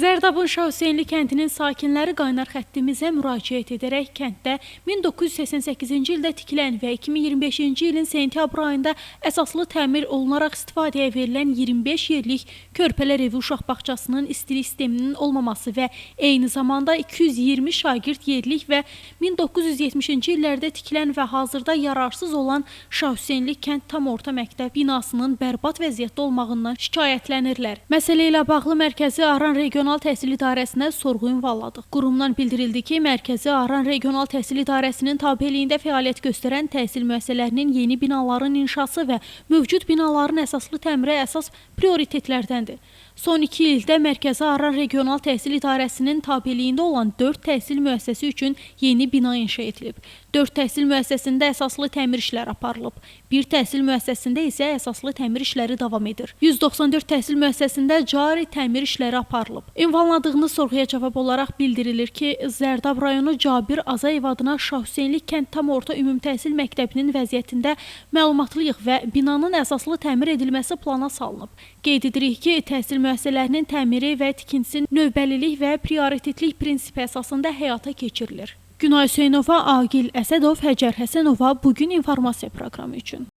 Zərdabın Şah Hüseynli kəndinin sakinləri qaynar xəttimizə müraciət edərək kənddə 1988-ci ildə tikilən və 2025-ci ilin sentyabr ayında əsaslı təmir olunaraq istifadəyə verilən 25 yerlik körpələr evi uşaq bağçasının istilik sisteminin olmaması və eyni zamanda 220 şagird yerlik və 1970-ci illərdə tikilən və hazırda yararsız olan Şah Hüseynli kənd tam orta məktəb binasının bərbad vəziyyətdə olmağından şikayətlənirlər. Məsələ ilə bağlı Mərkəzi Aran Regional Təhsil İdarəsinə sorğu ünvanladıq. Qurumdan bildirildi ki, Mərkəzi Aran Regional Təhsil İdarəsinin tabeliyində fəaliyyət göstərən təhsil müəssisələrinin yeni binaların inşası və mövcud binaların əsaslı təmirə əsas prioritetlərdəndir. Son 2 ildə Mərkəzi Aran Regional Təhsil İdarəsinin tabeliyində olan 4 təhsil müəssisəsi üçün yeni bina inşa edilib. 4 təhsil müəssisəsində əsaslı təmir işləri aparılıb. 1 təhsil müəssisəsində isə əsaslı təmir işləri davam edir. 194 təhsil müəssisəsində cari təmir işləri aparılıb. Ünvanladığınız sorğuya cavab olaraq bildirilir ki, Zərdab rayonu Cabir Azayev adına Şah Hüseynli kənd tam orta ümumi təhsil məktəbinin vəziyyətində məlumatlıyıq və binanın əsaslı təmir edilməsi plana salınıb. Qeyd edirik ki, təhsil müəssisələrinin təmiri və tikintisi növbəlilik və prioritetlik prinsipi əsasında həyata keçirilir. Günay Hüseynova, Agil Əsədov, Həcər Həsənova bugün informasiya proqramı üçün.